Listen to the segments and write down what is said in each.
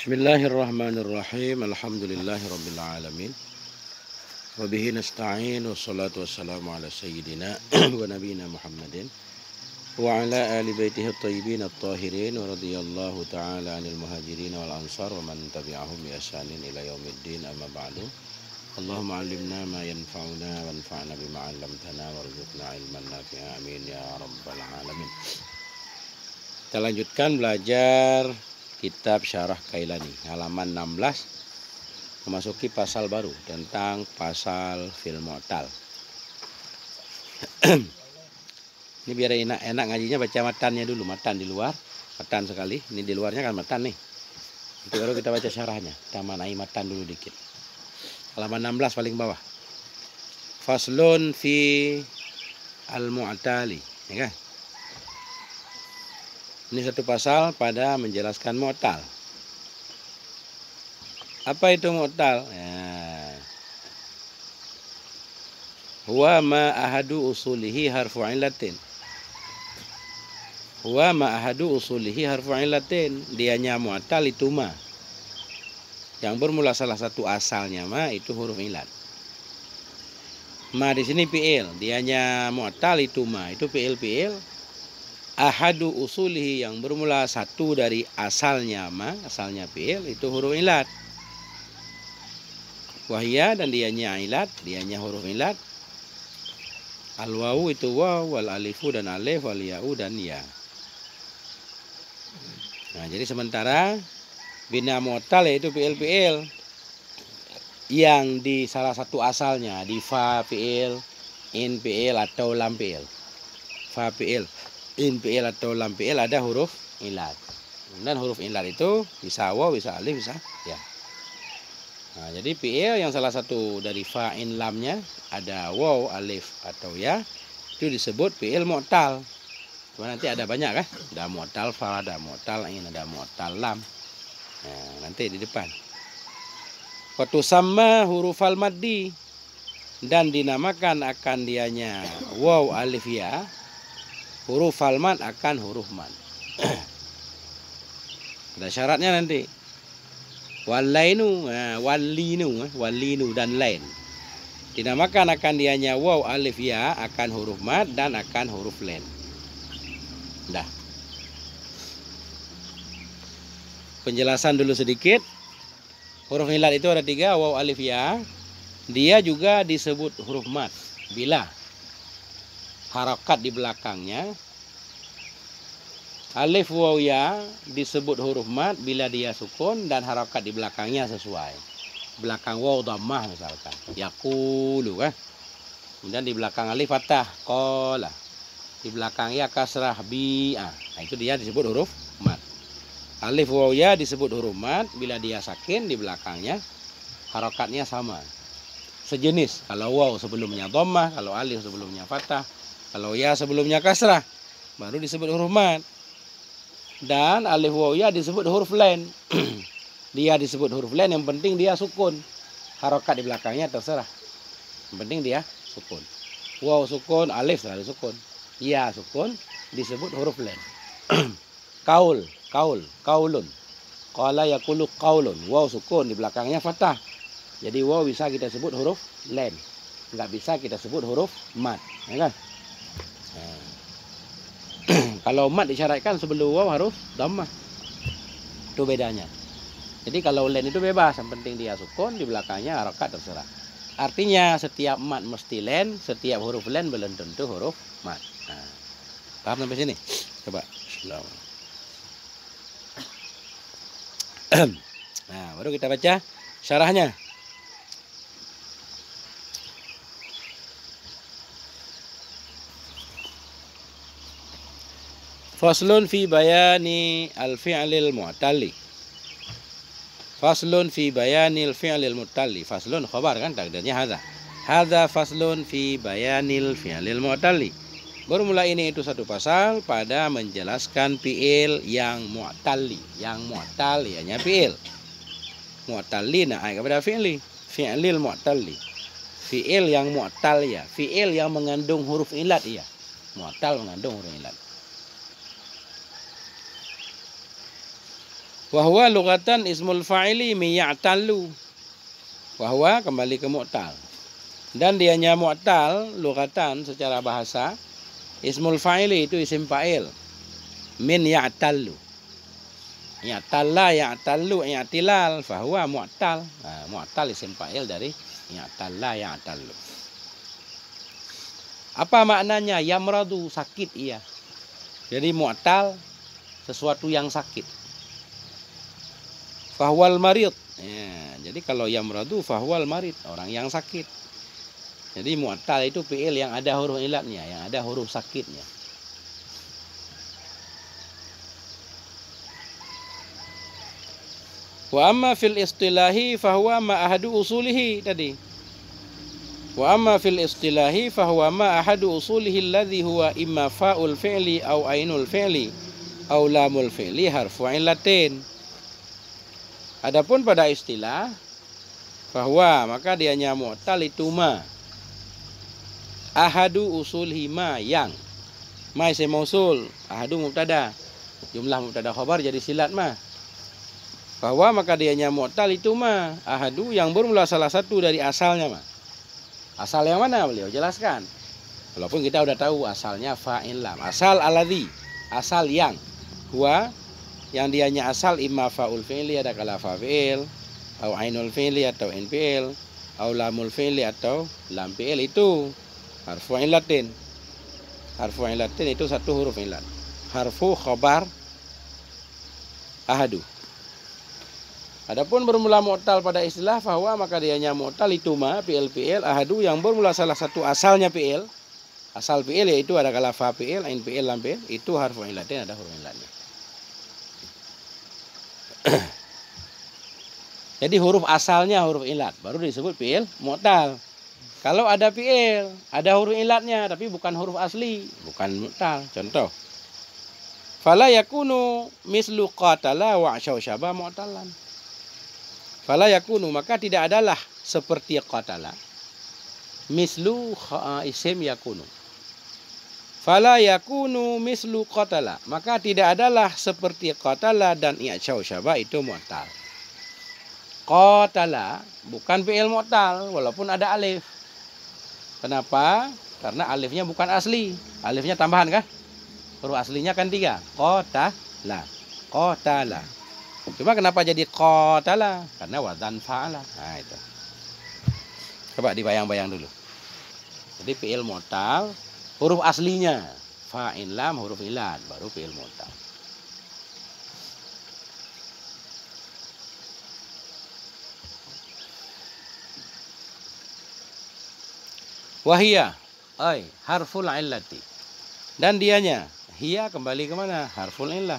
Bismillahirrahmanirrahim. Alhamdulillahirabbil alamin. Wa bihi nasta'in wassalatu wassalamu ala sayyidina wa nabiyyina Muhammadin wa ala ali baitihi at-tayyibin at-tahirin wa radhiyallahu ta'ala 'anil muhajirin wal ansar wa man tabi'ahum bi ihsanin ila yaumiddin, amma ba'du. Allahumma 'allimna ma yanfa'una wanfa'na bima 'allamtana warzuqna ilman nafi'a, amin ya rabbal alamin. Kita lanjutkan belajar kitab Syarah Kailani, halaman 16, memasuki pasal baru tentang pasal fil mu'tal. Ini biar enak ngajinya, baca matannya dulu, matan di luar, matan sekali. Ini di luarnya kan matan nih. Itu baru kita baca syarahnya. Kita manai matan dulu dikit. Halaman 16 paling bawah. Faslun fi al-mu'tali, ya kan? Ini satu pasal pada menjelaskan mu'tal. Apa itu mu'tal? Ya. Huwa ma ahadu usulihi harfu illatin. Huwa ma ahadu usulihi harfu illatin. Dianya mu'tal itu ma. Yang bermula salah satu asalnya ma itu huruf illat. Ma di sini fi'il. Dianya mu'tal itu ma. Itu fi'il. Ahadu usulihi yang bermula satu dari asalnya ma, asalnya fi'il, itu huruf illat. Wahya dan dianya illat, dianya huruf illat. Al wawu itu waw, wal alifu dan alif, wal ya'u dan ya. Nah, jadi sementara bina mu'tal yaitu fi'il yang di salah satu asalnya, di fa fi'il, in fi'il atau lam fi'il. Fa fi'il, in fi'il atau lam fi'il ada huruf illat. Dan huruf illat itu bisa waw, bisa alif, bisa ya. Nah, jadi fi'il yang salah satu dari fa, in, lamnya ada waw, alif atau ya, itu disebut fi'il mu'tal. Cuma nanti ada banyak kan? Ada mu'tal fa, ada mu'tal in, ada mu'tal lam. Nah, nanti di depan. Wa tusamma hurufal maddi, dan dinamakan akan dianya waw, alif, ya, huruf al-mad akan huruf mad. Ada syaratnya nanti. Walainu, walinu dan lain. Dinamakan akan dianya waw, alif, ya akan huruf mad dan akan huruf lain. Dah. Penjelasan dulu sedikit. Huruf illat itu ada 3, waw, alif, ya. Dia juga disebut huruf mad bila harakat di belakangnya. Alif, waw, ya disebut huruf mad bila dia sukun dan harakat di belakangnya sesuai. Belakang waw dhammah misalkan, yaqulu kan. Kemudian di belakang alif fathah, qala. Di belakang ya kasrah, bi'a. Nah, itu dia disebut huruf mad. Alif, waw, ya disebut huruf mad bila dia sakin, di belakangnya harakatnya sama. Sejenis, kalau waw sebelumnya dhammah, kalau alif sebelumnya fathah, kalau ya sebelumnya kasrah, baru disebut huruf mad. Dan alif, waw, ya disebut huruf lain. Dia disebut huruf lain, yang penting dia sukun. Harokat di belakangnya terserah. Yang penting dia sukun. Waw sukun, alif selalu sukun. Ya sukun, disebut huruf lain. Kaulun. Qala yaqulu qaulun. Waw sukun, di belakangnya fathah. Jadi waw bisa kita sebut huruf lain. Enggak bisa kita sebut huruf mad, ya kan? Kalau mad disyaratkan sebelum waw harus dhammah. Itu bedanya. Jadi kalau len itu bebas, yang penting dia sukun, di belakangnya harakat terserah. Artinya setiap mad mesti len, setiap huruf len belum tentu huruf mad. Nah, paham sampai sini? Coba. Nah, baru kita baca syarahnya. Faslun fi bayani al-fi'lil mu'talli. Faslun fi bayanil fi'lil mu'talli. Faslun khabar kan, takdirnya hadza. Hadza faslun fi bayanil fi'lil mu'talli. Bermula ini itu satu pasal pada menjelaskan fi'il yang mu'talli. Yang mu'tal ianya fi'il. Mu'talli naik kepada fi'li. Fi'lil mu'talli. Fi'il yang mu'tal ya. Fi'il yang mengandung huruf illat ya. Mu'tal mengandung huruf illat. Wahwa lughatan ismul fa'ili min ya'tallu. Wahwa kembali ke mu'tal. Dan dianya mu'tal lughatan secara bahasa ismul fa'ili itu isim fa'il min ya'tallu. Ya'talla ya'tallu ya'tilal fahuwa mu'tal. Nah, mu'tal isim fa'il dari ya'talla ya'tallu. Apa maknanya? Yamradu, sakit ia. Jadi mu'tal sesuatu yang sakit. Fahwal marid. Ya, jadi kalau yamradu fahwal marid, orang yang sakit. Jadi mu'tal itu fi'il yang ada huruf ilatnya, yang ada huruf sakitnya. Wa amma fil istilahi fahuwa ma ahadu usulihi tadi. Wa amma fil istilahi fahuwa ma ahadu usulihi alladhi huwa imma fa'ul fi'li au ainul fi'li au lamul fi'li harfu illatin. Adapun pada istilah bahwa maka dianya mu'tal itu ma ahadu usulhi ma yang ma isim mausul ahadu mubtada jumlah mubtada khabar jadi silat ma bahwa maka dianya mu'tal itu ma ahadu yang bermula salah satu dari asalnya ma. Asal yang mana beliau jelaskan. Walaupun kita udah tahu asalnya fa'il lam. Asal aladhi, asal yang. Huwa yang dianya asal imma fa'ul fi'li ada kala fa'il, atau ainul fi'li atau in fi'il, atau lamul fi'li atau lam fi'il itu harfu illatin. Harfu illatin itu satu huruf illat. Harfu khabar ahadu. Adapun bermula mu'tal pada istilah bahwa maka dianya mu'tal itu ma fi'il ahadu yang bermula salah satu asalnya fi'il. Asal fi'il yaitu ada kala fa fi'il, ain fi'il, lam fi'il itu harfu illatin ada huruf illatnya. Jadi huruf asalnya huruf illat baru disebut fi'il mu'tal. Kalau ada fi'il, ada huruf illatnya tapi bukan huruf asli, bukan mu'tal. Contoh. Fala yakunu mislu qatala wa syausyaba mu'talan. Fala yakunu maka tidak adalah seperti qatala. Mislu isim yakunu. Fala yakunu mislu qatala maka tidak adalah seperti qatala dan i'syausyaba itu mu'tal. Qatala bukan fi'il mu'tal walaupun ada alif. Kenapa? Karena alifnya bukan asli. Alifnya tambahan kan? Huruf aslinya kan 3. Qatala. Qatala. Cuma kenapa jadi qatala? Karena wazan fa'ala. Nah itu. Coba dibayang-bayang dulu. Jadi fi'il mu'tal huruf aslinya fa'il lam huruf illat baru fi'il mu'tal. Wahia ay harful illati. Dan dianya hiya kembali ke mana? Harful illah.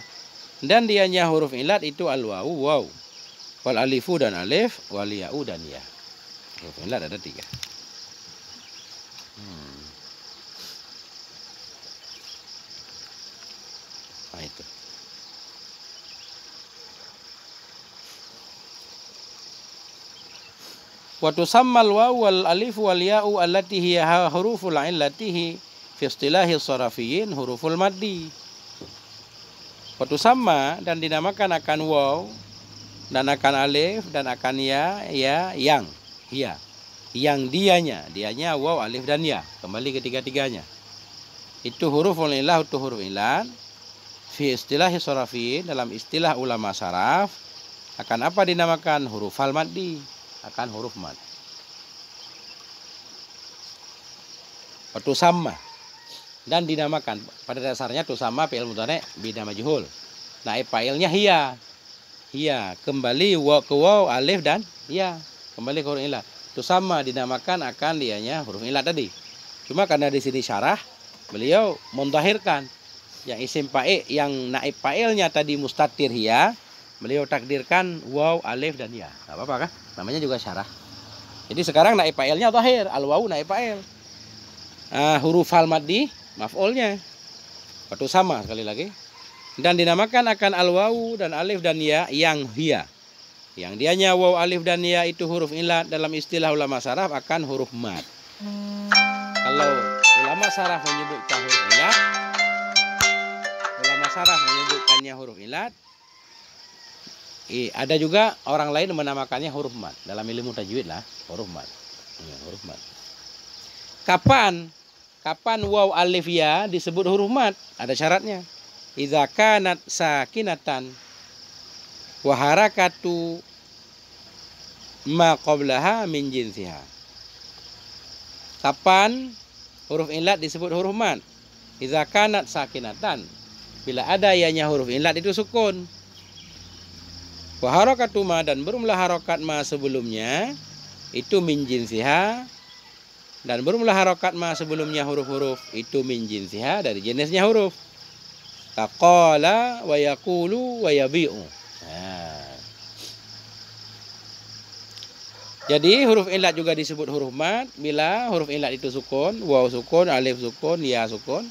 Dan dianya huruf illat itu al-wawu waw. Wal alifu dan alif, wal ya'u dan ya. Huruf illat ada 3. Nah itu. Wa tusammal waw wal alif wal ya'u allati hiya huruful illatihi fi istilahi sarafiyyin huruful maddi. Waktu sama dan dinamakan akan waw dan akan alif dan akan ya yang ya yang dianya waw alif dan ya kembali ketiga-tiganya itu huruful illah itu huruf illat fi istilah sarafi dalam istilah ulama saraf akan apa dinamakan huruf al maddi akan huruf mad. Waktu sama dan dinamakan pada dasarnya tusama fi'il mudhari' bina majhul. Naib fa'ilnya hiya. Hiya kembali ke waw alif dan ya kembali ke huruf illat. Tusama dinamakan akan dianya huruf illat tadi. Cuma karena di sini syarah beliau mendahirkan yang isim fa'il yang naib fa'ilnya tadi mustatir hiya, beliau takdirkan waw alif dan ya. Enggak apa-apa kan? Namanya juga syarah. Jadi sekarang naib fa'ilnya zahir, al waw naib fa'il. Huruf al maddi maf'ulnya. Waktu sama sekali lagi. Dan dinamakan akan al-wawu dan alif dan ya yang hiya. Yang dianya waw alif dan ya itu huruf illat dalam istilah ulama saraf akan huruf mad. Kalau ulama saraf menyebutkan huruf illat, ulama saraf menyebutkannya huruf illat, Ada juga orang lain menamakannya huruf mat. Dalam ilmu tajwid lah, huruf mat. Ya, huruf mat. Kapan waw alif ya disebut huruf mat? Ada syaratnya. Idza kanat sakinatan wa harakatu ma qablaha min jinsiha. Kapan huruf ilat disebut huruf mat? Idza kanat sakinatan. Bila ada ianya huruf ilat itu sukun. Wa harakatu ma, dan berumlah harokat ma sebelumnya itu min jinsiha, dan berumlah harokat ma sebelumnya huruf-huruf itu min jinsiha, dari jenisnya huruf. Taqala wa yaqulu wa yabi'u. Jadi huruf ilat juga disebut huruf mat bila huruf ilat itu sukun, waw sukun, alif sukun, ya sukun,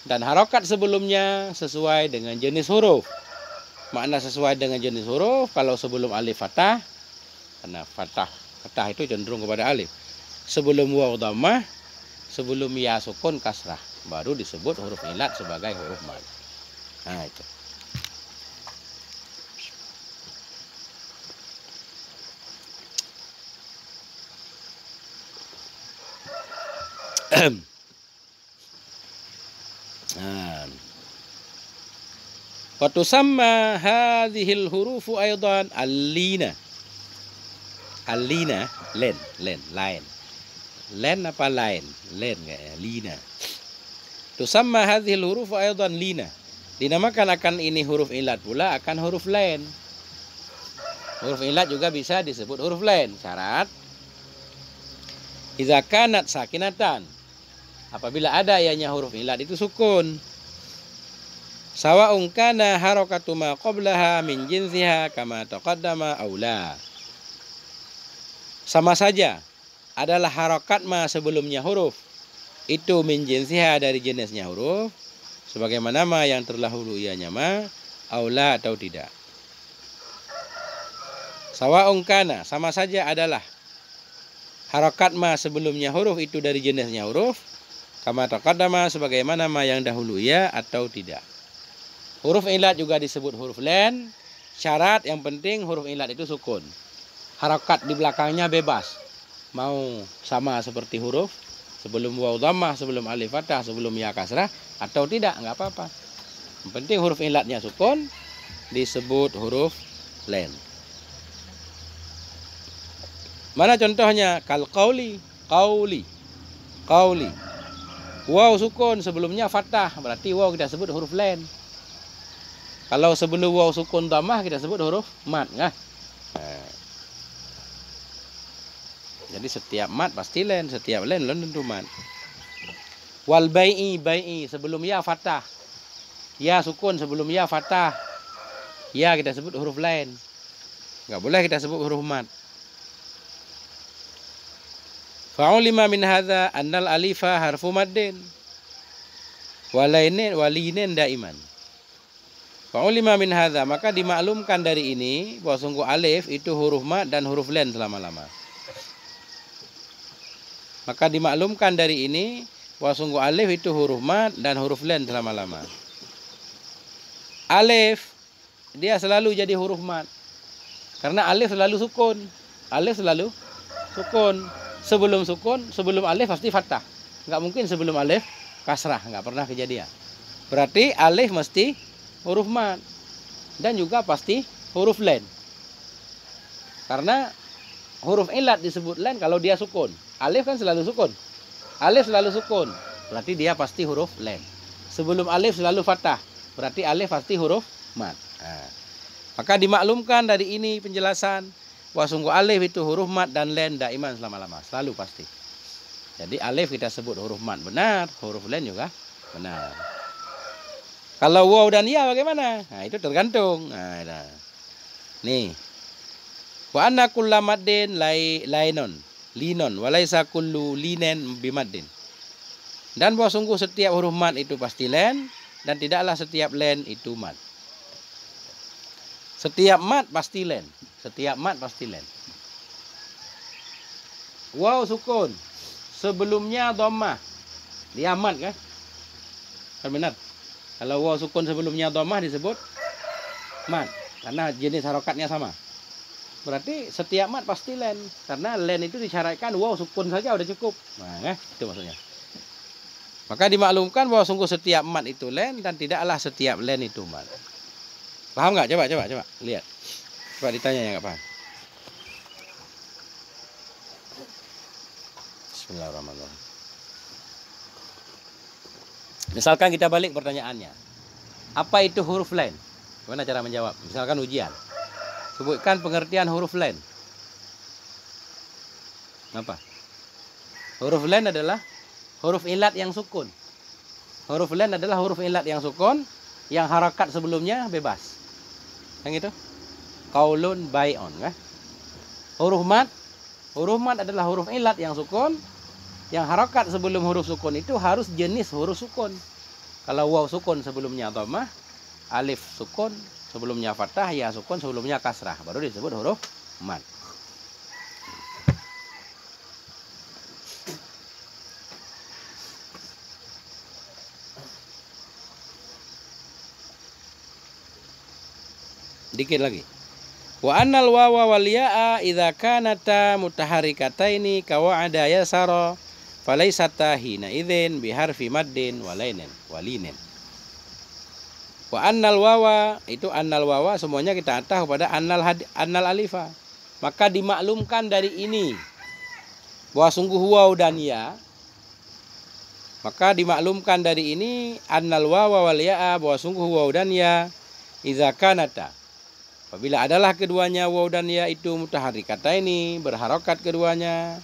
dan harokat sebelumnya sesuai dengan jenis huruf. Makna sesuai dengan jenis huruf, kalau sebelum alif fathah, karena fathah itu cenderung kepada alif. Sebelum waw dhammah, sebelum ya sukun kasrah, baru disebut huruf ilat sebagai huruf mat. Nah itu. Wa tusamma hadhil hurufu aidan allina. Allina, len, lain. Len apa lain? Len enggak ya? Lina. Tusamma hadhil hurufu aidan lina. Dinamakan akan ini huruf ilat pula akan huruf len. Huruf ilat juga bisa disebut huruf len. Syarat idza kanat sakinatan. Apabila ada ianya huruf ilat itu sukun. Sawa'un kana harakatu ma qablaha min jinsiha kama taqaddama aw la. Sama saja adalah harakat ma sebelumnya huruf itu min jinsiha, dari jenisnya huruf, sebagaimana ma yang terdahulu ianya ma, aw la atau tidak. Sawa'un kana, sama saja adalah harakat ma sebelumnya huruf itu dari jenisnya huruf, kama taqaddama sebagaimana ma yang dahulu ya atau tidak. Huruf ilat juga disebut huruf len. Syarat yang penting huruf ilat itu sukun. Harakat di belakangnya bebas. Mau sama seperti huruf sebelum waw dhammah, sebelum alif fathah, sebelum ya kasrah, atau tidak, enggak apa-apa. Yang penting huruf ilatnya sukun, disebut huruf len. Mana contohnya? Kal qauli, qauli, qauli. Waw sukun sebelumnya fathah, berarti waw kita sebut huruf len. Kalau sebelum waw sukun dhammah kita sebut huruf mat, kan? Jadi setiap mat pasti len, setiap len tentu mat. Wal bai'i, bai'i sebelum ya fathah. Ya sukun sebelum ya fathah. Ya kita sebut huruf len. Enggak boleh kita sebut huruf mat. Fa'ulima min hadza annal alifa harfu maddin. Walinin daiman. Fa'ulima min hadza, maka dimaklumkan dari ini bahwa sungguh alif itu huruf mat dan huruf len selama-lama. Maka dimaklumkan dari ini bahwa sungguh alif itu huruf mat dan huruf len selama-lama. Alif dia selalu jadi huruf mat. Karena alif selalu sukun. Alif selalu sukun. Sebelum sukun, sebelum alif pasti fathah. Enggak mungkin sebelum alif kasrah, enggak pernah kejadian. Berarti alif mesti huruf mat dan juga pasti huruf len. Karena huruf ilat disebut len kalau dia sukun. Alif kan selalu sukun. Alif selalu sukun, berarti dia pasti huruf len. Sebelum alif selalu fathah, berarti alif pasti huruf mat. Maka dimaklumkan dari ini penjelasan bahwa sungguh alif itu huruf mat dan len daiman selama-lama, selalu pasti. Jadi alif kita sebut huruf mat benar, huruf len juga benar. Kalau waw dan ya bagaimana? Nah, itu tergantung. Nah, nih. Wa anna kullu maddin lainon, linon, walaisa kullu linen bimaddin. Dan bahwa sungguh setiap huruf mat itu pasti len dan tidaklah setiap len itu mat. Setiap mat pasti len. Setiap mat pasti len. Waw sukun. Sebelumnya dhammah. Dia mat kan? Kan benar? Kalau waw sukun sebelumnya dhammah disebut mat. karena jenis harokatnya sama. Berarti setiap mat pasti len, karena len itu disyaratkan waw sukun saja udah cukup. Nah, itu maksudnya. Maka dimaklumkan bahwa sungguh setiap mat itu len dan tidaklah setiap len itu mat. Paham nggak? Coba lihat. Coba ditanya yang nggak paham. Bismillahirrahmanirrahim. Misalkan kita balik pertanyaannya, apa itu huruf len? Gimana cara menjawab? Misalkan ujian, sebutkan pengertian huruf len. Apa? Huruf len adalah huruf ilat yang sukun. Huruf len adalah huruf ilat yang sukun, yang harakat sebelumnya bebas. Yang itu? Qaulun bai'un, kan? Huruf mat adalah huruf ilat yang sukun, yang harakat sebelum huruf sukun itu harus jenis huruf sukun. Kalau waw sukun sebelumnya dhammah, alif sukun sebelumnya fathah, ya sukun sebelumnya kasrah, baru disebut huruf mat. Dikit lagi. Wa annal wawa wal ya'a idza kanata mutaharrikataini kawa'ada yasara falaisata hina idzin biharfi maddin walinen. Wa annal wawa, itu annal wawa semuanya kita atah kepada annal alifa. Maka dimaklumkan dari ini bahwa sungguh waw dan ya. Maka dimaklumkan dari ini annal wawa wal ya'a bahwa sungguh waw dan ya idza kanata, apabila adalah keduanya waw dan ya itu mutaharrikataini, berharokat keduanya.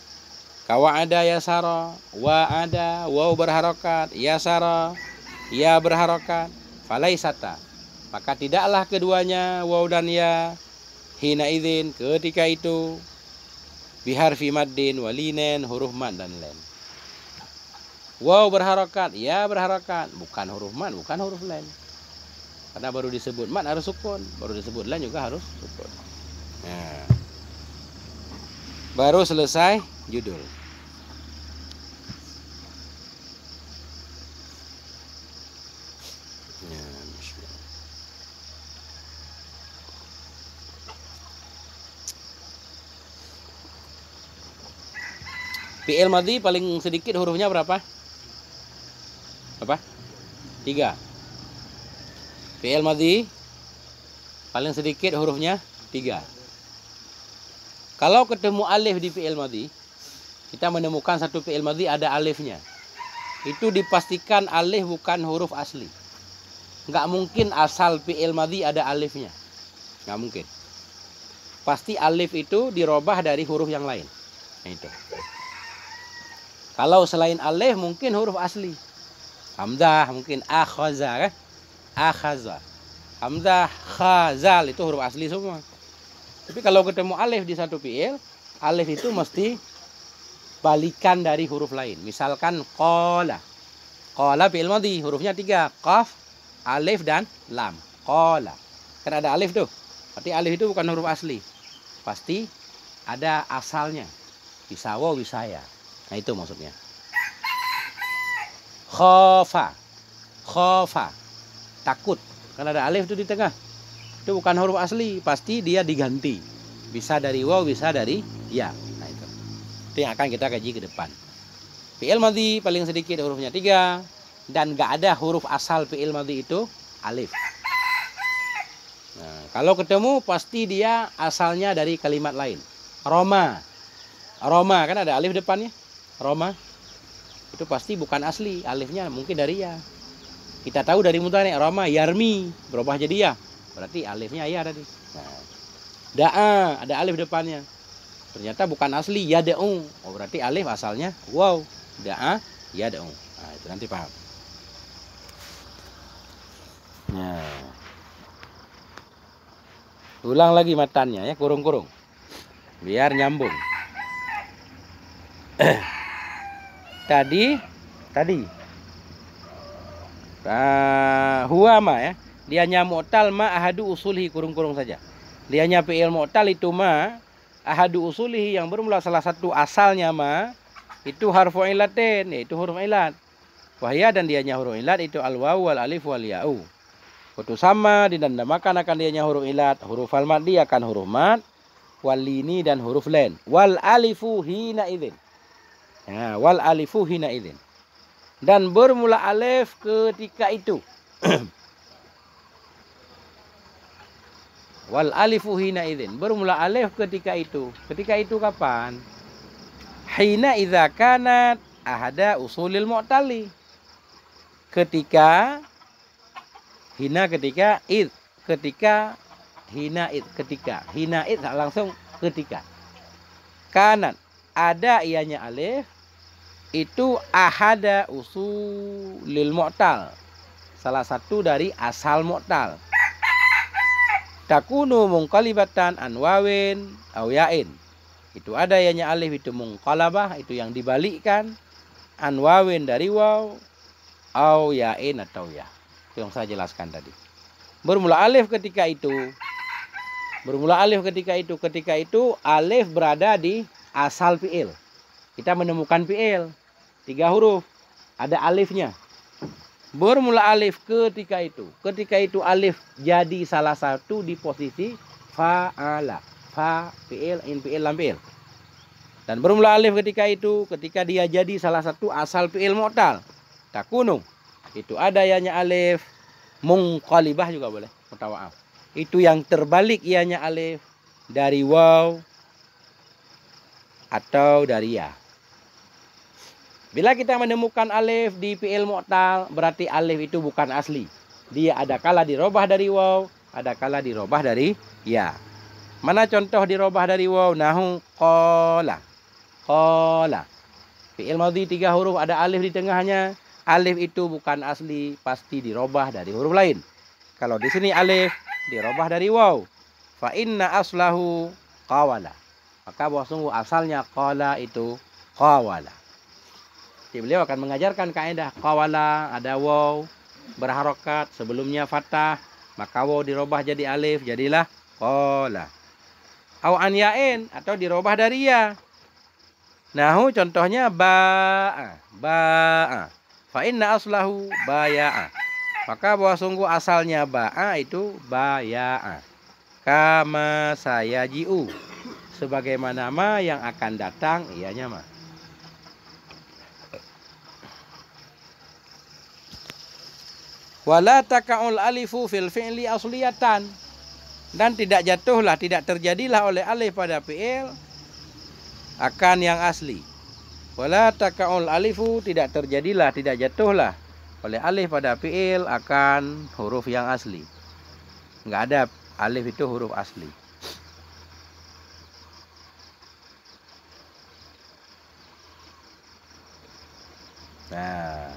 Kawa'ada yasara, wa'ada, waw berharokat, yasara, ya berharokat, falaisata, maka tidaklah keduanya waw dan ya hina idzin ketika itu biharfi maddin walinen, huruf mad dan len. Waw berharokat, ya berharokat, bukan huruf mad, bukan huruf len. Karena baru disebut mad harus sukun, baru disebut len juga harus sukun. Nah, baru selesai judul. Fi'il madhi paling sedikit hurufnya berapa? Apa? 3. Fi'il madhi paling sedikit hurufnya 3. Kalau ketemu alif di fi'il madhi, kita menemukan satu fi'il madhi ada alifnya. Itu dipastikan alif bukan huruf asli. Nggak mungkin asal fi'il madhi ada alifnya. Nggak mungkin. Pasti alif itu dirubah dari huruf yang lain. Nah, itu. Kalau selain alif mungkin huruf asli. Hamzah mungkin akhaza, kan? Akhaza. Hamzah, khazal itu huruf asli semua. Tapi kalau ketemu alif di satu fi'il, alif itu mesti balikan dari huruf lain. Misalkan qala. Qala fi'il madhi, hurufnya 3, qaf, alif dan lam. Qala. Kan ada alif tuh. Berarti alif itu bukan huruf asli. Pasti ada asalnya. Bisa waw, bisa ya. Nah, itu maksudnya. Khofa. Khofa. Takut. Kan ada alif itu di tengah. Itu bukan huruf asli. Pasti dia diganti. Bisa dari waw, bisa dari ya. Nah, itu. Itu yang akan kita kaji ke depan. Fi'il madhi paling sedikit hurufnya 3. Dan gak ada huruf asal fi'il madhi itu alif. Nah, kalau ketemu pasti dia asalnya dari kalimat lain. Roma. Roma kan ada alif depannya. Roma itu pasti bukan asli, alifnya mungkin dari ya. Kita tahu dari mudhari Roma yarmi berubah jadi ya, berarti alifnya ya tadi. Nah, da'a ada alif depannya, ternyata bukan asli yad'u, oh berarti alif asalnya wow, da'a yad'u. Nah, itu nanti paham. Nah, ulang lagi matanya ya, kurung-kurung biar nyambung. Tadi huwa ma ya, dianya mu'tal ma ahadu usulhi, kurung-kurung saja. Dianya fi'il mu'tal itu ma ahadu usulhi, yang bermula salah satu asalnya ma itu harfu ilatin, yaitu huruf ilat. Wahya, dan dianya huruf ilat itu al waw wal alif wal ya'u. Putus sama dinamakan akan dianya huruf ilat. Huruf al maddi akan huruf mad, wal lini dan huruf len. Wal alifu hina idzin. Ya, wal alifu hina idzin. Dan bermula alif ketika itu. Wal alifu hina idzin. Bermula alif ketika itu. Ketika itu kapan? Hina idza kanat ahada usulil mu'tali. Ketika hina ketika id, ketika hina id, ketika hina id langsung ketika. Kanat ada ianya alif itu ahada usulil mu'tal. Salah satu dari asal mu'tal. Takunu munqalibatan an wawin aw ya'in. Itu ada ianya alif itu munqalabah, itu yang dibalikkan, an wawin dari waw, aw ya'in atau ya. Itu yang saya jelaskan tadi. Bermula alif ketika itu. Bermula alif ketika itu. Ketika itu alif berada di asal fi'il. Kita menemukan fi'il 3 huruf. Ada alifnya. Bermula alif ketika itu. Ketika itu alif jadi salah satu di posisi fa'ala. Fa, fi'il, in fi'il, lam fi'il. Dan bermula alif ketika itu, ketika dia jadi salah satu asal fi'il mu'tal. Takunu. Itu ada ianya alif. Munqalibah juga boleh. Mutawa'af. Itu yang terbalik ianya alif. Dari waw. Atau dari ya. Bila kita menemukan alif di fi'il mu'tal, berarti alif itu bukan asli. Dia ada kala dirobah dari waw, ada kala dirobah dari ya. Mana contoh dirobah dari waw? Nahu qala. Qala. Fi'il madhi 3 huruf, ada alif di tengahnya. Alif itu bukan asli, pasti dirobah dari huruf lain. Kalau di sini alif dirobah dari waw. Fa inna aslahu qawala. Maka bahwa sungguh asalnya qala itu qawala. Jadi beliau akan mengajarkan kaidah qawala, ada waw berharokat, sebelumnya fathah, maka waw dirobah jadi alif, jadilah qala. Au an ya'in, atau dirobah dari ya. Nahu contohnya ba'a, ba'a. Fa inna aslahu baya'a. Maka bahwa sungguh asalnya ba'a itu baya'a. Kama sayaji'u. Sebagaimana ma yang akan datang, ianya ma. Wala taka'ul alifu fil fi'li asliyatan. Dan tidak jatuhlah, tidak terjadilah oleh alif pada fi'il akan yang asli. Wala taka'ul alifu, tidak terjadilah, tidak jatuhlah oleh alif pada fi'il akan huruf yang asli. Enggak ada alif itu huruf asli. Nah,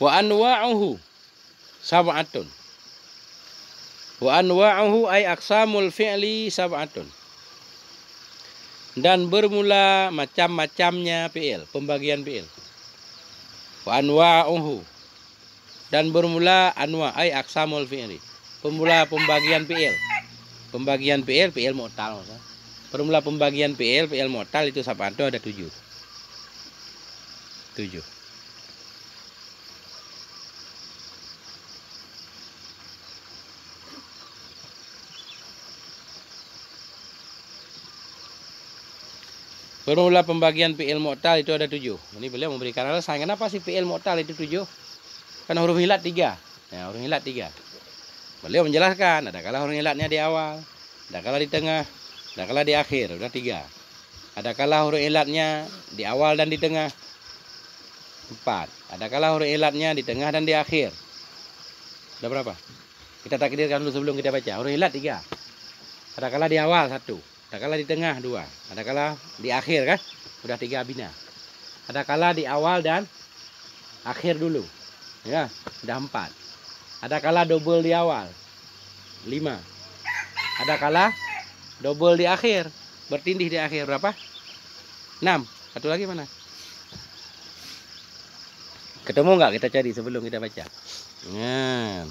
wa anwa'uhu sab'atun. Wa anwa'uhu ay aqsamul fi'li sab'atun. Dan bermula macam-macamnya fi'il, pembagian fi'il. Wa anwa'uhu. Dan bermula anwa' ay aqsamul fi'li. Pemula pembagian fi'il. Pembagian fi'il, fi'il mu'tal. Permula pembagian fi'il, fi'il mu'tal itu sab'atun, ada 7. 7. Permula pembagian fi'il mu'tal itu ada 7. Ini beliau memberikan alasan kenapa sih fi'il mu'tal itu 7? Kan huruf ilat 3. Ya, huruf ilat 3. Beliau menjelaskan, ada kala huruf ilatnya di awal, ada kala di tengah, ada kala di akhir, udah 3. Ada kala huruf ilatnya di awal dan di tengah, 4. Ada kala huruf ilatnya di tengah dan di akhir. Udah berapa? Kita takdirkan dulu sebelum kita baca. Huruf ilat 3. Ada kala di awal 1, ada kala di tengah 2, ada kala di akhir kan? Udah 3 bina. Ada kala di awal dan akhir dulu. Ya, udah 4. Ada kala double di awal 5. Ada kala Double di akhir. Bertindih di akhir berapa? 6. Satu lagi mana? Ketemu nggak? Kita cari sebelum kita baca. Nah.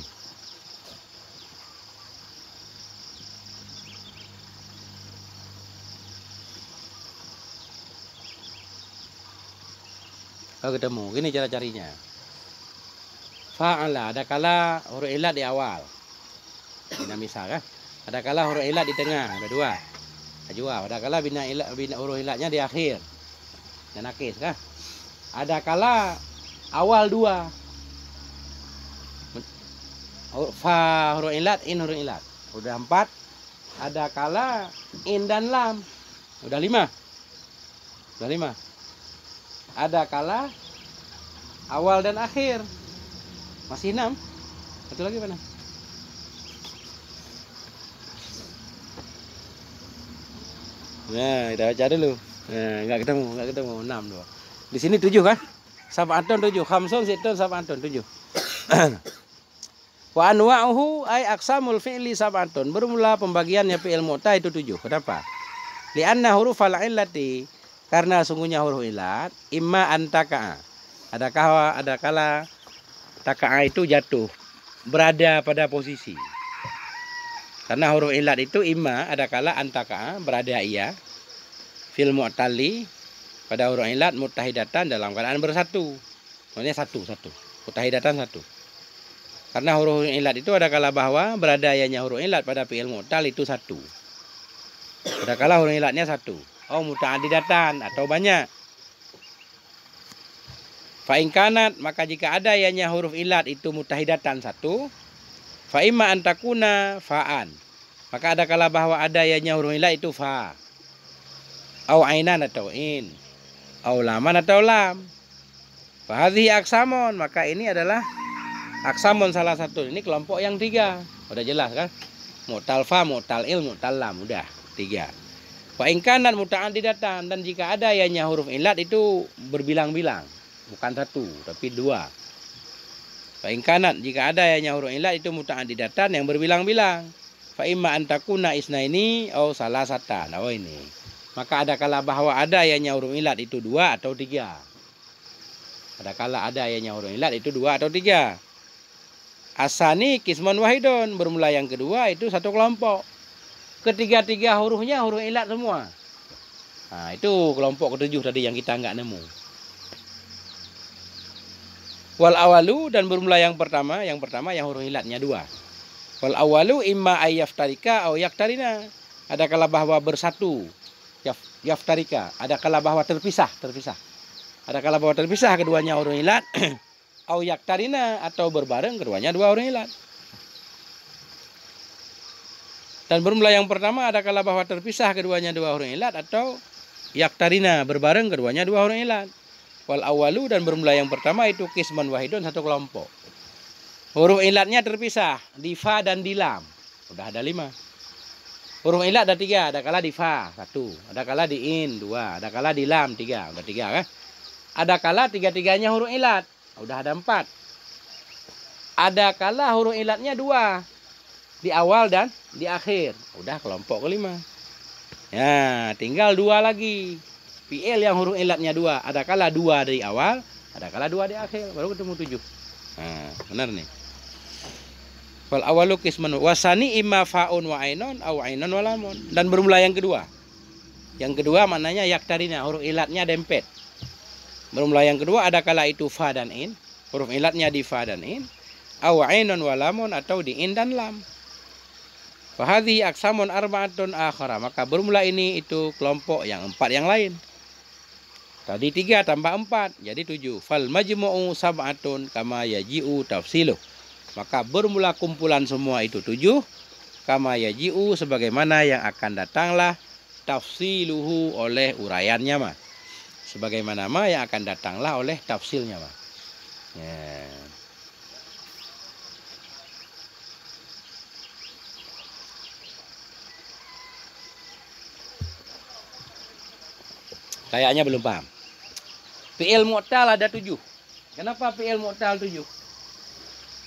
Kalau ketemu, gini cara carinya. Fa'ala, ada kala huruf ilat di awal. Bina misal kan? Ada kala huruf ilat di tengah, ada dua. Ajwa, ada kala bina huruf ilatnya di akhir. Dan nakis kan? Ada kala awal dua. Fa huruf ilat, in huruf ilat. Udah 4. Ada kala in dan lam. Udah 5. Udah 5. Ada kala awal dan akhir. Masih 6. Satu lagi mana? Nah, kita baca dulu. Nah, enggak ketemu. 6 dua. Di sini 7 kan? Sab'atun 7, khamsun sittun sab'atun 7. Wa anwa'uhu ay aqsamul fi'li sab'atun. Bermula pembagiannya fi'il mu'ta itu 7. Kenapa? Li'anna hurufal illati, karena sungguhnya huruf ilat imma antaka. Ada kala taka'a itu jatuh, berada pada posisi. Karena huruf ilat itu imma ada kala antaka, berada ia fil mu'talli pada huruf ilat muttahidatan dalam keadaan bersatu. Maksudnya satu. Muttahidatan satu. Karena huruf ilat itu ada kala bahwa berada ianya huruf ilat pada fi'il mu'tal itu satu. Ada kala huruf ilatnya satu. Oh, muta'addidatan atau banyak. Fa in kanat, maka jika ada ianya huruf ilat itu mutahidatan satu, fa imma an takuna fa'an. Maka ada kala bahwa ada ianya huruf ilat itu fa. Au ainan atau in. Au laman atau lam. Fa hadhihi aqsamun, maka ini adalah aqsamun salah satu. Ini kelompok yang 3. Udah jelas kan? Mu'tal fa, mu'tal il, mu'tal lam, udah 3. Fa in kanat muta'addidatan, dan jika ada ianya huruf ilat itu berbilang-bilang, bukan 1 tapi 2. Fa in kanat, jika ada ianya huruf ilat itu muta'addidatan yang berbilang-bilang. Fa imma an takuna isnaini au salasatan. Oh ini. Maka ada kala bahwa ada ianya huruf ilat itu 2 atau 3. Ada kala ada ianya huruf ilat itu 2 atau 3. Asani kisman wahidun, bermula yang kedua itu satu kelompok. Ketiga-tiga hurufnya huruf ilat semua. Nah, itu kelompok ke-7 tadi yang kita enggak nemu. Wal awalu, dan bermula yang pertama yang huruf ilatnya 2. Wal awalu imma ayyaftarika au yaktarina. Ada kala bahwa bersatu, yaftarika. Ada kala bahwa terpisah. Ada kala bahwa terpisah keduanya huruf ilat. Au yaktarina, atau berbareng keduanya 2 huruf ilat. Dan bermula yang pertama ada kala bahwa terpisah keduanya 2 huruf ilat, atau yaktarina, berbareng keduanya 2 huruf ilat. Wal awalu, dan bermula yang pertama itu kisman wahidun, satu kelompok. Huruf ilatnya terpisah di fa dan di lam. Udah ada 5. Huruf ilat ada 3, ada kala di fa 1, ada kala di in 2, ada kala di lam 3. Udah 3 kan? Ada kala 3-3-nya huruf ilat. Udah ada 4. Ada kala huruf ilatnya 2. Di awal dan di akhir. Udah kelompok ke-5. Ya, tinggal 2 lagi. Fi'il yang huruf ilatnya 2. Ada kala 2 di awal, ada kala 2 di akhir. Baru ketemu 7. Nah, benar nih. Fal awalu qisman wasani imma fa'un wa ainun au ainun wa lamun. Dan bermula yang kedua. Yang kedua maknanya yaktarina, huruf ilatnya dempet. Bermula yang kedua ada kala itu fa dan in. Huruf ilatnya di fa dan in. Au ainun wa lamun, atau di in dan lam. Fahadhi aksamun arba'atun akhara. Maka bermula ini itu kelompok yang 4 yang lain. Tadi 3 tambah 4 jadi 7. Fal majmu'u sab'atun kama yaji'u tafsiluh. Maka bermula kumpulan semua itu 7. Kama yaji'u, sebagaimana yang akan datanglah tafsiluhu, oleh uraiannya mah. Sebagaimana mah yang akan datanglah oleh tafsilnya mah. Ya. Kayaknya belum paham. Fi'il mu'tal ada 7. Kenapa fi'il mu'tal 7?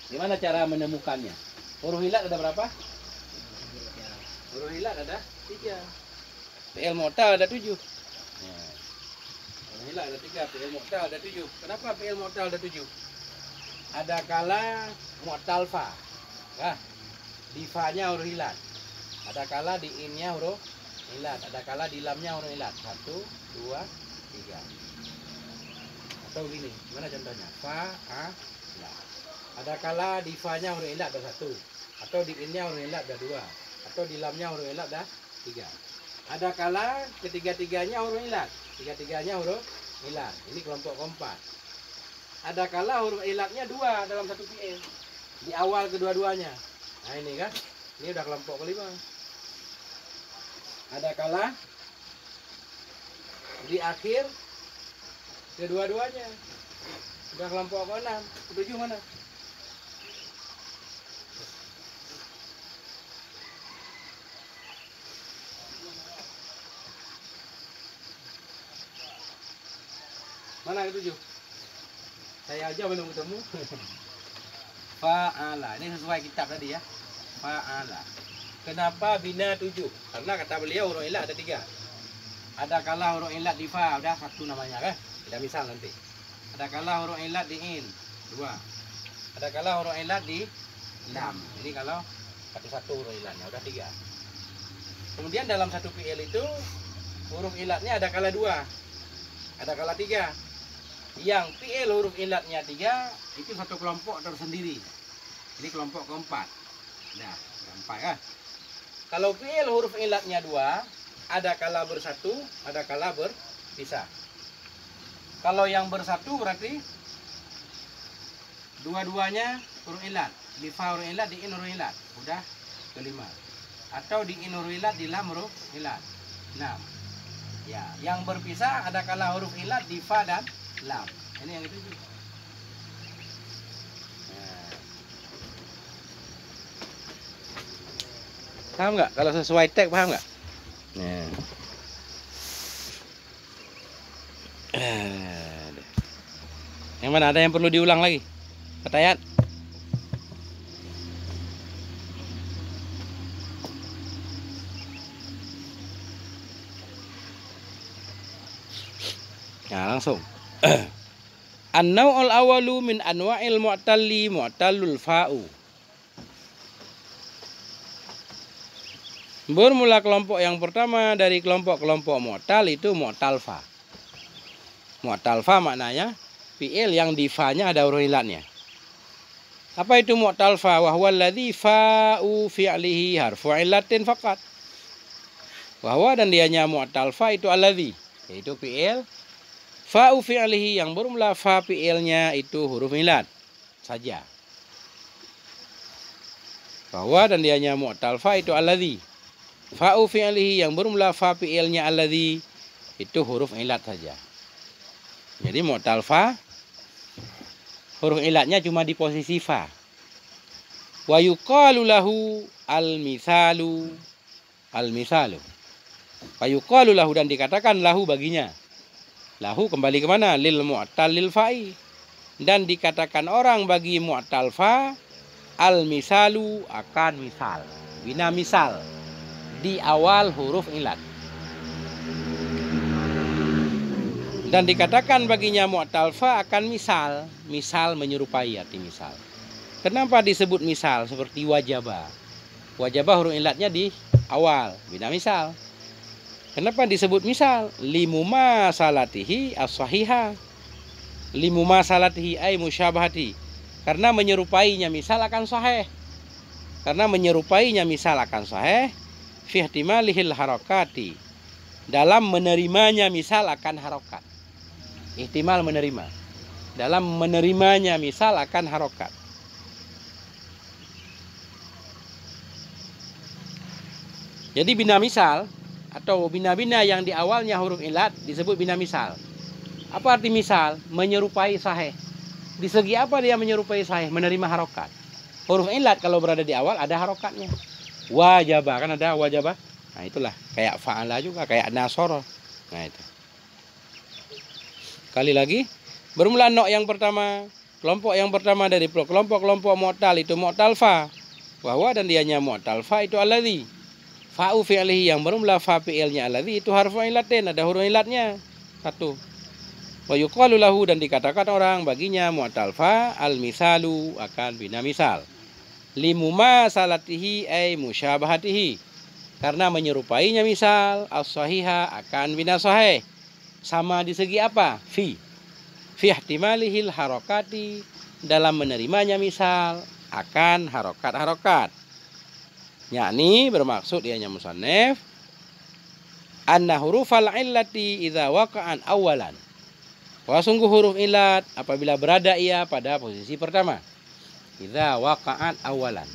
Gimana cara menemukannya? Huruf ilat ada berapa? Huruf ilat ada 3. Fi'il mu'tal ada 7. Ya. Huruf ilat ada 3, fi'il mu'tal ada 7. Kenapa fi'il mu'tal ada 7? Ada kala mu'tal fa. Nah, di fa-nya huruf ilat. Ada kala di in-nya huruf ilat. Ada kala di lamnya huruf ilat. 1, 2, 3. Atau gini, gimana contohnya? Fa, a, la. Ada kala di fa-nya huruf ilat ada 1. Atau di in-nya huruf ilat ada 2. Atau di lamnya huruf ilat dah 3. Ada kala ketiga-tiganya huruf ilat. Tiga-tiganya huruf ilat. Ini kelompok keempat. Ada kala huruf ilatnya 2 dalam satu fi'il. Di awal kedua-duanya. Nah ini kan. Ini udah kelompok kelima. Ada kala di akhir kedua-duanya. Udah kelompok ke-6. Ketujuh mana? Mana ketujuh? Saya aja belum ketemu. Fa'ala. Ini sesuai kitab tadi ya. Fa'ala. Kenapa bina 7? Karena kata beliau huruf ilat ada 3. Ada kala huruf ilat di fa, udah 1 namanya kan? Kita misal nanti. Ada kala huruf ilat di in, 2. Ada kala huruf ilat di lam. Ini kalau satu huruf ilatnya udah 3. Kemudian dalam satu fi'il itu huruf ilatnya ada kala 2. Ada kala 3. Yang fi'il huruf ilatnya 3 itu satu kelompok tersendiri. Ini kelompok keempat. Nah, gampang kan? Kalau fi'il huruf ilatnya 2, ada kala bersatu, ada kala berpisah. Kalau yang bersatu berarti dua-duanya huruf ilat. Di fa huruf ilat, di in huruf ilat. Udah kelima. Atau di in huruf ilat, di lam huruf ilat. 6. Ya, yang berpisah ada kala huruf ilat di fa dan lam. Ini yang ketujuh. Paham nggak? Kalau sesuai tag paham nggak? Nah. Yang mana ada yang perlu diulang lagi? Pertanyaan? Nah, langsung. An-naw'ul awalu min anwa'il mu'talli mu'tallul fa'u. Bermula kelompok yang pertama dari kelompok-kelompok mu'tal itu mu'tal fa. Mu'tal fa maknanya fi'il yang di fa-nya ada huruf ilatnya. Apa itu mu'tal fa? Wa huwa alladzi fa'u fi'lihi harfu illatin faqat. Bahwa dan dianya mu'tal fa itu alladzi, yaitu fi'il fa'u fi'lihi yang bermula fa fi'ilnya itu huruf ilat saja. Bahwa dan dianya mu'tal fa itu alladzi. Fa'u fi'lihi yang bermula fa fi'ilnya alladzi itu huruf ilat saja. Jadi mu'tal fa huruf ilatnya cuma di posisi fa. Wa yuqalu lahu al-misalu. Al-misalu. Wa yuqalu lahu dan dikatakan lahu baginya. Lahu kembali ke mana? Lil mu'tal lil fa'i. Dan dikatakan orang bagi mu'tal fa al-misalu akan misal. Bina misal. Di awal huruf ilat. Dan dikatakan baginya mu'tal fa akan misal. Misal menyerupai arti misal. Kenapa disebut misal? Seperti wajaba. Wajaba huruf ilatnya di awal. Bina misal. Kenapa disebut misal? Limuma salatihi as-sahiha. Limuma salatihi ay musyabahati. Karena menyerupainya misal akan sahih. Karena menyerupainya misal akan sahih. Fi ihtimalihil harakati. Dalam menerimanya misal akan harokat. Ihtimal menerima. Dalam menerimanya misal akan harokat. Jadi bina misal atau bina-bina yang di awalnya huruf ilat disebut bina misal. Apa arti misal? Menyerupai sahih. Di segi apa dia menyerupai sahih? Menerima harokat. Huruf ilat kalau berada di awal ada harokatnya. Wajabah, kan ada wajabah. Nah itulah, kayak fa'ala juga, kayak nasoro. Nah itu. Kali lagi, bermula nok yang pertama. Kelompok yang pertama dari kelompok-kelompok mu'tal itu mu'tal fa. Bahwa dan dianya mu'tal fa itu alladzi. Fa'u fi'lihi yang bermula fa fi'ilnya alladzi itu harfu ilatin, ada huruf ilatnya. Satu. Wa yuqalu lahu dan dikatakan orang baginya mu'tal fa al-misalu akan bina misal. Limuma salatihi ay musyabahatihi. Karena menyerupainya misal as-sahiha akan bina sahih. Sama di segi apa? Fi ihtimalihil harakati, dalam menerimanya misal akan harokat-harokat. Yakni bermaksud ianya musannif anna hurufal illati idza waqa'an awalan. Wa sungguh huruf ilat apabila berada ia pada posisi pertama. Idza waqa'an awalan.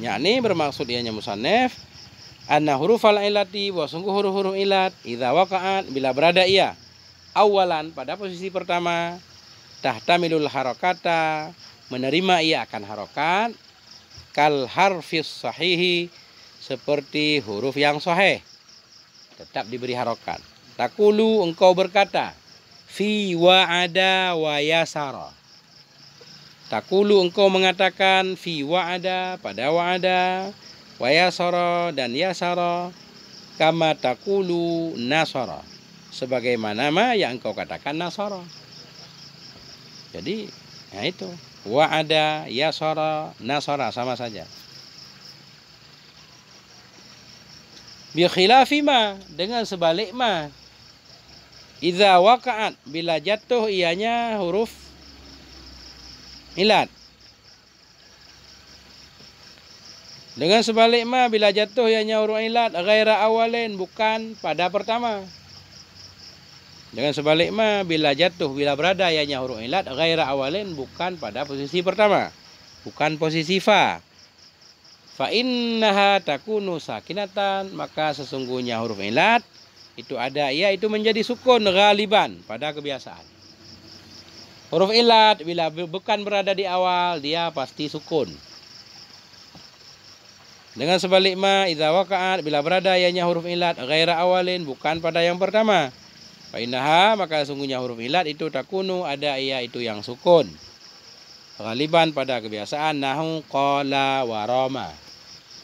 Yakni bermaksud ianya musannif anna hurufal illati, wa sungguh huruf-huruf ilat idza waqa'an bila berada ia awalan pada posisi pertama, tahtamilul harakata menerima ia akan harokat, kal harfis sahihi seperti huruf yang sahih tetap diberi harokat. Takulu engkau berkata fi wa'ada wa yasara. Takulu engkau mengatakan fi wa'ada pada wa'ada, wa yasara dan yasara, kama takulu nasara sebagaimana yang engkau katakan nasara. Jadi ya itu wa'ada, yasara, nasara sama saja. Bi khilafi ma, dengan sebalik ma. Idza waqa'at, bila jatuh ianya huruf ilat. Dengan sebalik ma, bila jatuh ianya huruf ilat ghaira awalin, bukan pada pertama. Dengan sebalik ma, bila jatuh, bila berada ianya huruf ilat ghaira awalin, bukan pada posisi pertama, bukan posisi fa. Fa innaha takunu sakinatan, maka sesungguhnya huruf ilat itu ada ia itu menjadi sukun ghaliban pada kebiasaan. Huruf ilat bila bukan berada di awal dia pasti sukun. Dengan sebalik ma, idza waqa'at, bila berada ianya huruf ilat ghaira awalin, bukan pada yang pertama, fa innaha, maka sungguhnya huruf ilat itu takunu ada ia itu yang sukun ghaliban pada kebiasaan. Nahu qala wa rama.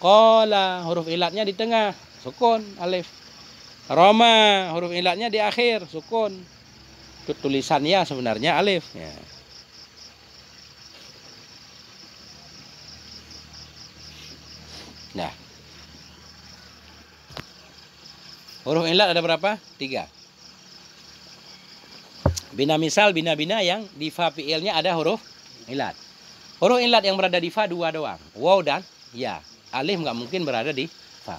Qala huruf ilatnya di tengah sukun alif. Rama huruf ilatnya di akhir sukun. Itu tulisannya sebenarnya alif ya. Nah, huruf ilat ada berapa? 3. Bina misal, bina-bina yang di fa fi'ilnya ada huruf ilat. Huruf ilat yang berada di fa 2 doang. Waw dan ya. Alif nggak mungkin berada di fa.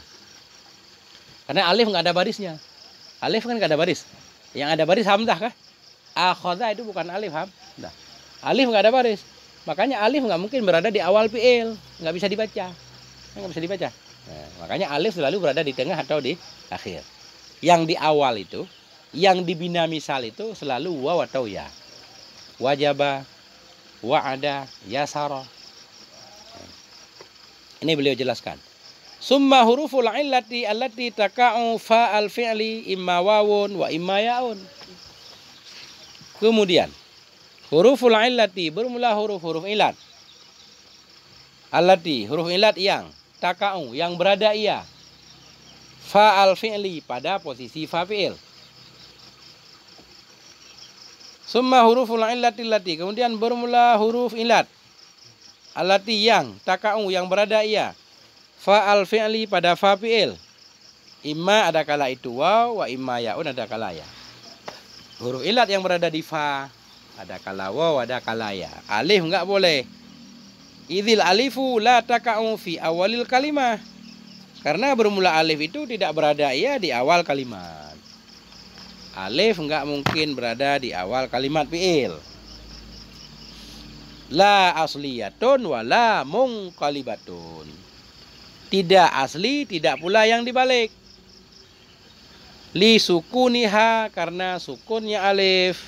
Karena alif nggak ada barisnya. Alif kan nggak ada baris. Yang ada baris hamzah kah? Akhadha itu bukan alif hamzah. Alif nggak ada baris. Makanya alif nggak mungkin berada di awal fi'il. Nggak bisa dibaca. Nggak bisa dibaca. Nah, makanya alif selalu berada di tengah atau di akhir. Yang di awal itu, yang dibina misal itu selalu waw atau ya. Wajaba, wa'ada, yasara. Ini beliau jelaskan. Summa huruful illati allati taka'u fa'al fi'li imma wawun wa imma ya'un. Kemudian huruful illati bermula huruf-huruf ilat. Allati huruf ilat yang taka'u yang berada ia fa'al fi'li pada posisi fa fi'il. Summa huruful illati allati, kemudian bermula huruf ilat allati yang taka'u yang berada ia fa'al fi'li pada fa fi'il. Imma ada kala itu waw wa imma ya'un ada kala ya. Huruf ilat yang berada di fa ada kala waw ada kala ya. Alif enggak boleh. Idzil alifu la taka'u fi awalil kalimah. Karena bermula alif itu tidak berada ia di awal kalimat. Alif enggak mungkin berada di awal kalimat fi'il. La asliyatun wa la munqalibatun. Tidak asli, tidak pula yang dibalik. Li sukuniha karena sukunnya alif.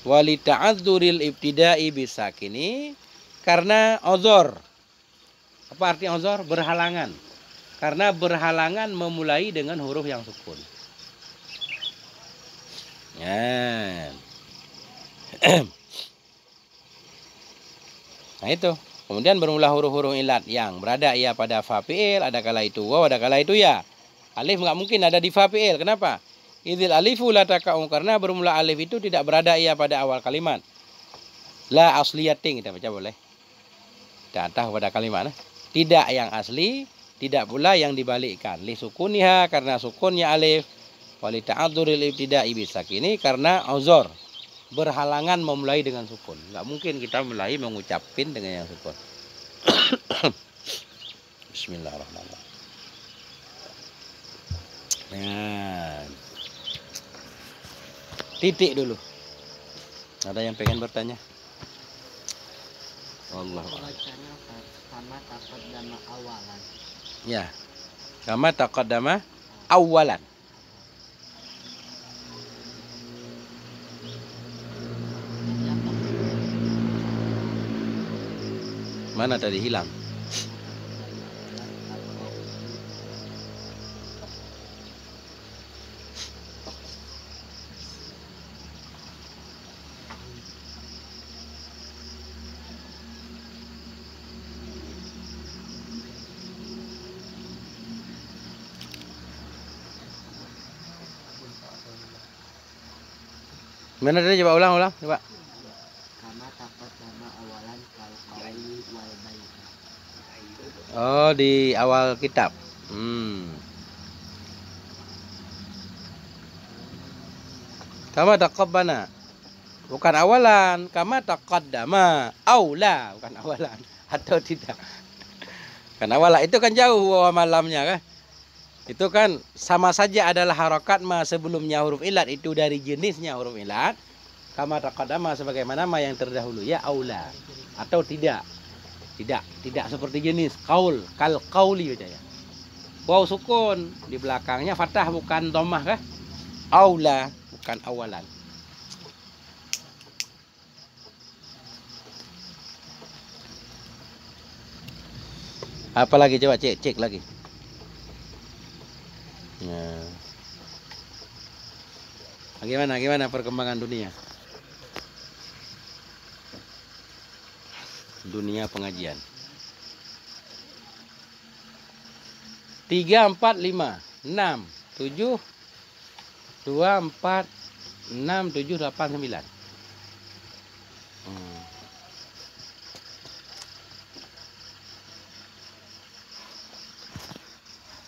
Wa li ta'adzuril ibtida'i bisakini karena uzur. Apa arti uzur? Berhalangan. Karena berhalangan memulai dengan huruf yang sukun. Ya. Nah itu Kemudian bermula huruf-huruf ilat yang berada ia pada fa fi'il, ada kala itu waw, ada kala itu ya. Alif enggak mungkin ada di fa fi'il. Kenapa? Idzil alifu la taka'u, karena bermula alif itu tidak berada ia pada awal kalimat. La asliyatin kita baca boleh. Tak tahu pada kalimat. Tidak yang asli, tidak pula yang dibalikkan. Li sukuniha karena sukunnya alif. Wali ta'adzuril ibtida'i bisakini karena uzur. Berhalangan memulai dengan sukun. Enggak mungkin kita mulai mengucapin dengan yang sukun. Bismillahirrahmanirrahim. Nah. Titik dulu. Ada yang pengen bertanya? Allah. Kama taqaddama awalan. Ya. Kama taqaddama awalan. Mana tadi hilang? Mana tadi, coba ulang, coba. Kama taqaddama awalan kal qawli wal bait. Oh, di awal kitab. Kama taqabbana. Bukan awalan, kama taqaddama. Aula, bukan awalan. Atau tidak. Kan awalan itu kan jauh malamnya kan. Itu kan sama saja adalah harakat ma sebelumnya huruf ilat itu dari jenisnya huruf ilat. Kama taqaddama sebagaimana ma yang terdahulu ya aula atau tidak. Tidak seperti jenis qaul, kal qauli baca ya. Waw sukun di belakangnya fathah bukan dhammah kah? Aula bukan awalan. Apalagi coba cek lagi. Nah. Gimana perkembangan dunia? Dunia pengajian. 3, 4, 5, 6, 7, 2, 4, 6, 7, 8, 9.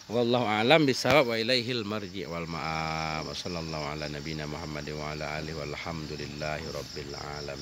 Wallahu a'lam bishawab wa ilaihil marji' wal ma'ab. Sallallahu ala nabiyina Muhammad wa ala alihi walhamdulillahi rabbil alamin.